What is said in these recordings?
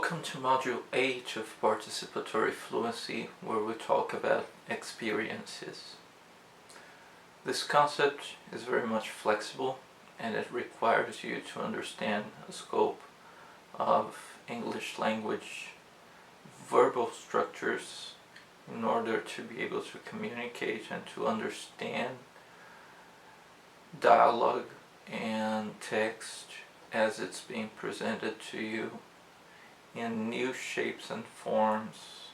Welcome to Module 8 of Participatory Fluency, where we talk about experiences. This concept is very much flexible, and it requires you to understand a scope of English language verbal structures in order to be able to communicate and to understand dialogue and text as it's being presented to you in new shapes and forms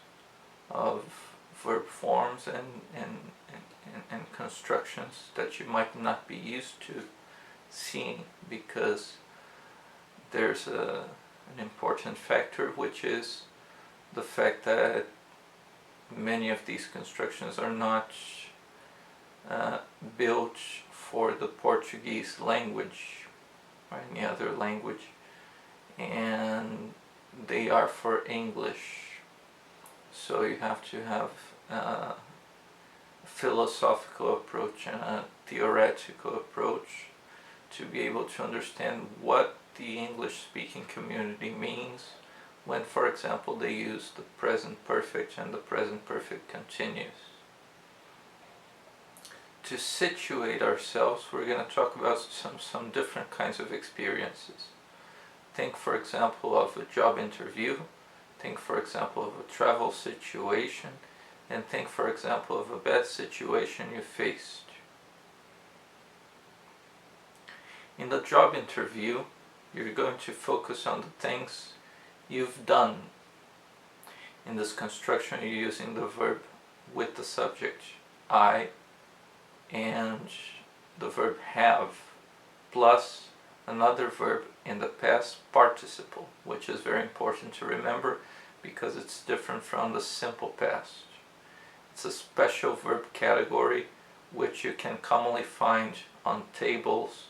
of verb forms and constructions that you might not be used to seeing, because there's an important factor, which is the fact that many of these constructions are not built for the Portuguese language or any other language, and they are for English. So you have to have a philosophical approach and a theoretical approach to be able to understand what the English-speaking community means when, for example, they use the present perfect and the present perfect continuous. To situate ourselves, we're going to talk about some different kinds of experiences. Think, for example, of a job interview, think, for example, of a travel situation, and think, for example, of a bad situation you faced. In the job interview, you're going to focus on the things you've done. In this construction, you're using the verb with the subject I and the verb have plus another verb in the past participle, which is very important to remember because it's different from the simple past. It's a special verb category which you can commonly find on tables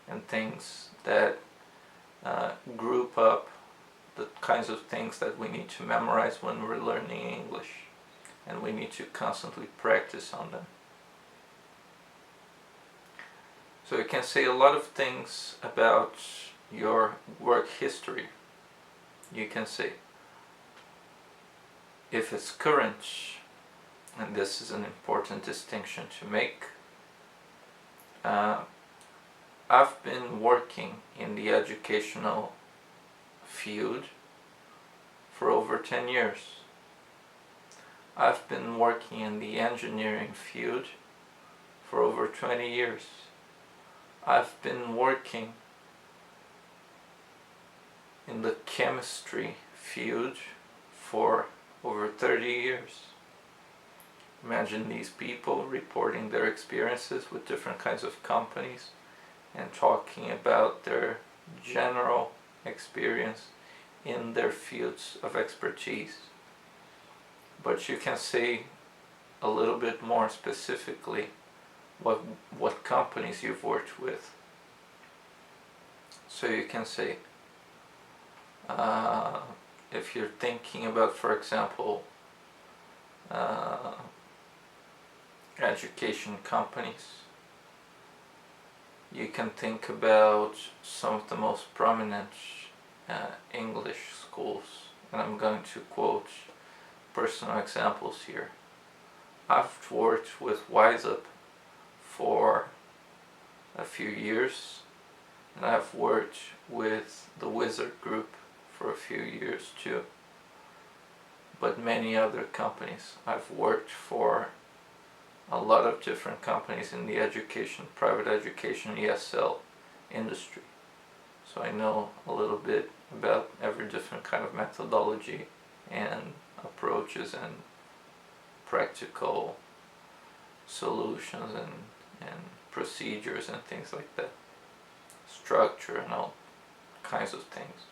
and things that group up the kinds of things that we need to memorize when we're learning English, and we need to constantly practice on them. So you can say a lot of things about your work history. You can say, if it's current, and this is an important distinction to make, I've been working in the educational field for over 10 years. I've been working in the engineering field for over 20 years. I've been working in the chemistry field for over 30 years. Imagine these people reporting their experiences with different kinds of companies and talking about their general experience in their fields of expertise. But you can say a little bit more specifically what companies you've worked with. So you can say, if you're thinking about, for example, education companies, you can think about some of the most prominent English schools, and I'm going to quote personal examples here. I've worked with Wise Up for a few years, and I've worked with the Wizard Group for a few years too, but many other companies. I've worked for a lot of different companies in the education, private education, ESL industry, so I know a little bit about every different kind of methodology and approaches and practical solutions and procedures and things like that, structure and all kinds of things.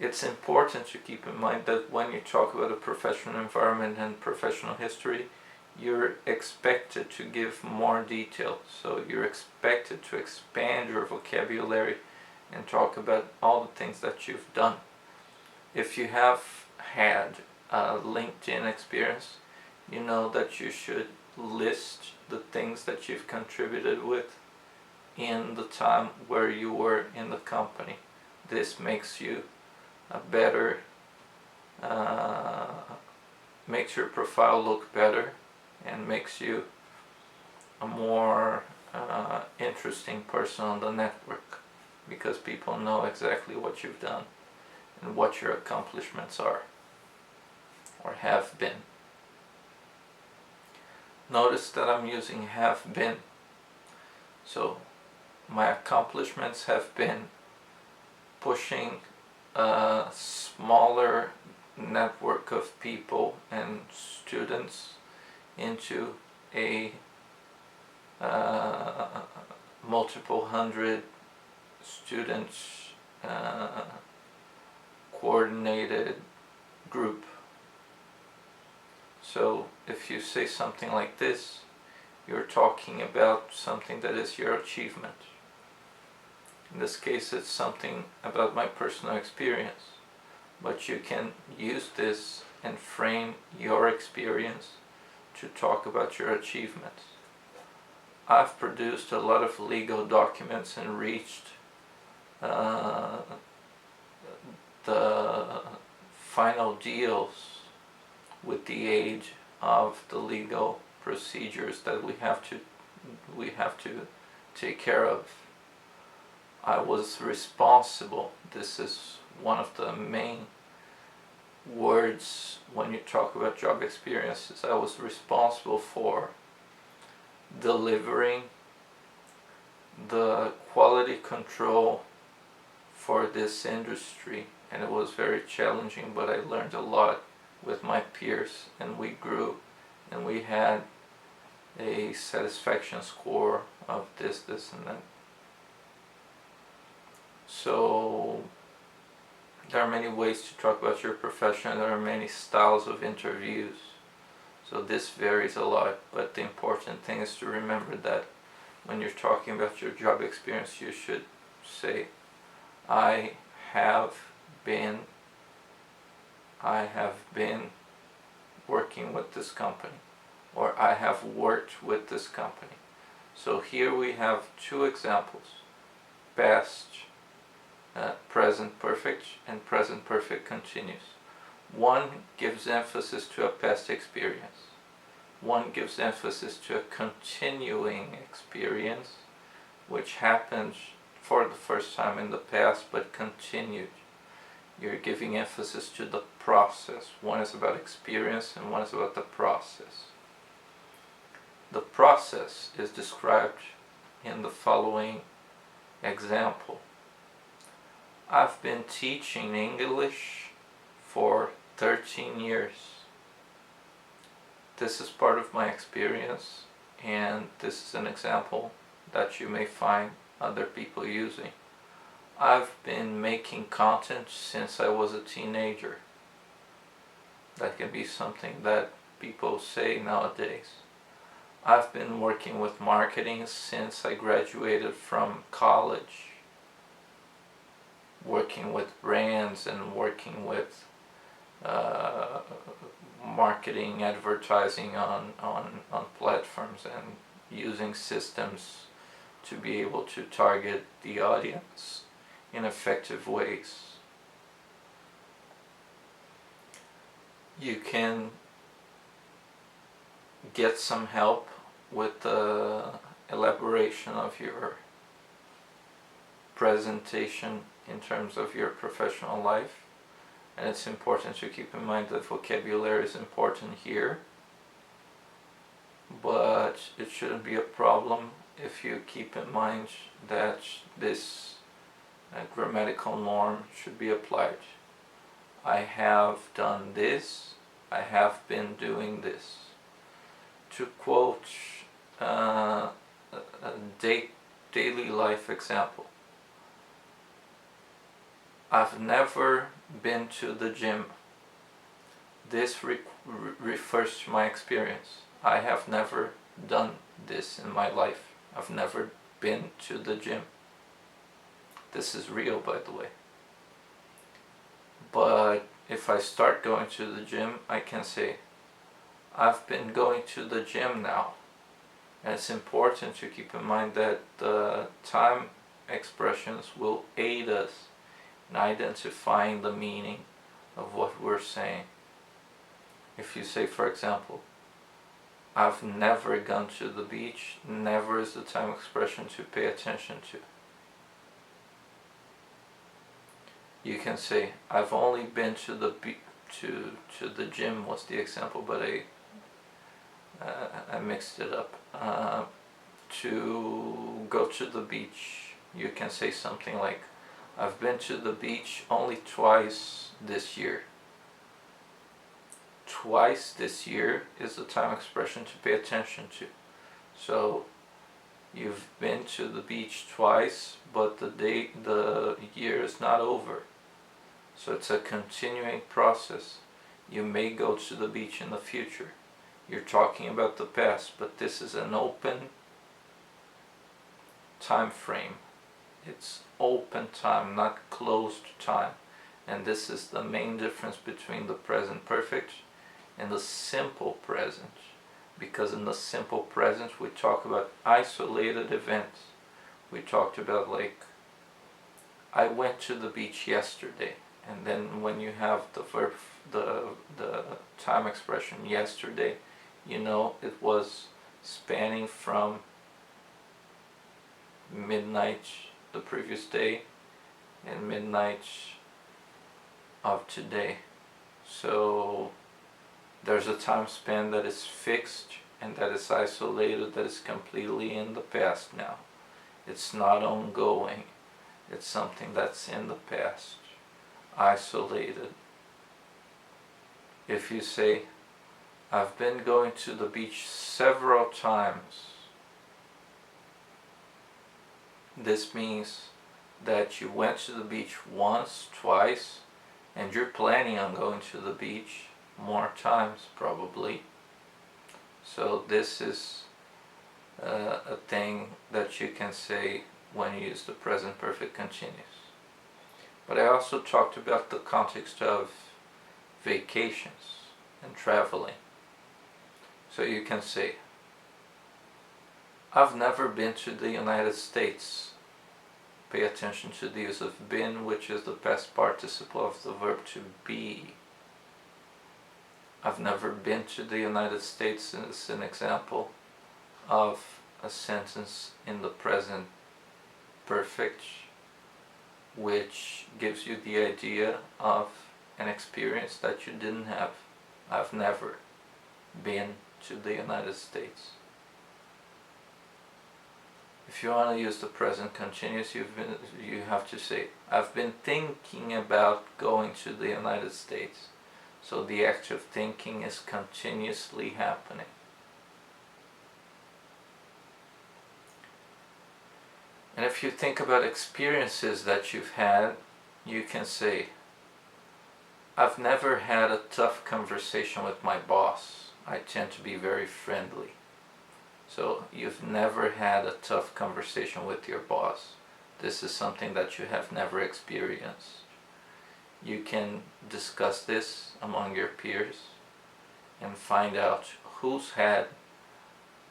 It's important to keep in mind that when you talk about a professional environment and professional history, you're expected to give more detail. So you're expected to expand your vocabulary and talk about all the things that you've done. If you have had a LinkedIn experience, you know that you should list the things that you've contributed with in the time where you were in the company. This makes you a better, makes your profile look better and makes you a more interesting person on the network, because people know exactly what you've done and what your accomplishments are or have been. Notice that I'm using have been. So my accomplishments have been pushing a smaller network of people and students into a multiple hundred students coordinated group. So if you say something like this, you're talking about something that is your achievement. In this case, it's something about my personal experience, but you can use this and frame your experience to talk about your achievements. I've produced a lot of legal documents and reached the final deals with the aid of the legal procedures that we have to take care of. I was responsible. This is one of the main words when you talk about job experiences. I was responsible for delivering the quality control for this industry, and it was very challenging, but I learned a lot with my peers, and we grew, and we had a satisfaction score of this and that. So there are many ways to talk about your profession. There are many styles of interviews, so this varies a lot, but the important thing is to remember that when you're talking about your job experience, you should say, I have been working with this company, or I have worked with this company. So here we have two examples: past, present perfect, and present perfect continuous. One gives emphasis to a past experience. One gives emphasis to a continuing experience, which happened for the first time in the past but continued. You're giving emphasis to the process. One is about experience and one is about the process. The process is described in the following example. I've been teaching English for 13 years. This is part of my experience, and this is an example that you may find other people using. I've been making content since I was a teenager. That can be something that people say nowadays. I've been working with marketing since I graduated from college, working with brands and working with marketing, advertising on platforms, and using systems to be able to target the audience in effective ways. You can get some help with the elaboration of your presentation in terms of your professional life, and it's important to keep in mind that vocabulary is important here, but it shouldn't be a problem if you keep in mind that this grammatical norm should be applied. I have done this, I have been doing this. To quote a daily life example, I've never been to the gym. This refers to my experience. I have never done this in my life. I've never been to the gym. This is real, by the way. But if I start going to the gym, I can say, I've been going to the gym now. And it's important to keep in mind that the time expressions will aid us and identifying the meaning of what we're saying. If you say, for example, I've never gone to the beach, never is the time expression to pay attention to. You can say, I've only been to the to the gym was the example, but I mixed it up. To go to the beach, you can say something like, I've been to the beach only twice this year. Twice this year is the time expression to pay attention to. So you've been to the beach twice, but the year is not over. So it's a continuing process. You may go to the beach in the future. You're talking about the past, but this is an open time frame. It's open time, not closed time. And this is the main difference between the present perfect and the simple present. Because in the simple present we talk about isolated events. We talked about, like, I went to the beach yesterday. And then when you have the verb, the time expression yesterday, you know it was spanning from midnight the previous day and midnight of today. So there's a time span that is fixed and that is isolated, that is completely in the past now. It's not ongoing. It's something that's in the past, isolated. If you say, I've been going to the beach several times, this means that you went to the beach once, twice, and you're planning on going to the beach more times probably. So this is a thing that you can say when you use the present perfect continuous. But I also talked about the context of vacations and traveling. So you can say, I've never been to the United States. Pay attention to the use of been, which is the past participle of the verb to be. I've never been to the United States is an example of a sentence in the present perfect, which gives you the idea of an experience that you didn't have. I've never been to the United States. If you want to use the present continuous, you have to say, I've been thinking about going to the United States. So the act of thinking is continuously happening. And if you think about experiences that you've had, you can say, I've never had a tough conversation with my boss. I tend to be very friendly. So you've never had a tough conversation with your boss. This is something that you have never experienced. You can discuss this among your peers and find out who's had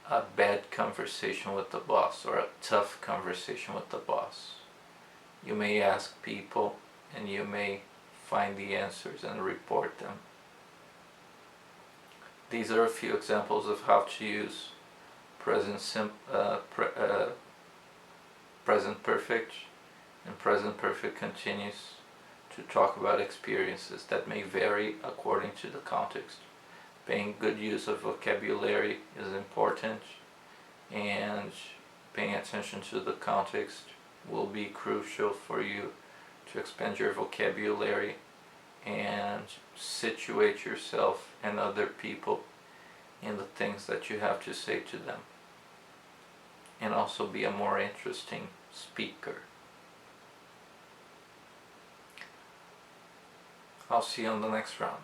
a bad conversation with the boss or a tough conversation with the boss. You may ask people and you may find the answers and report them. These are a few examples of how to use present perfect and present perfect continuous to talk about experiences that may vary according to the context. Paying good use of vocabulary is important, and paying attention to the context will be crucial for you to expand your vocabulary and situate yourself and other people in the things that you have to say to them, and also be a more interesting speaker. I'll see you on the next round.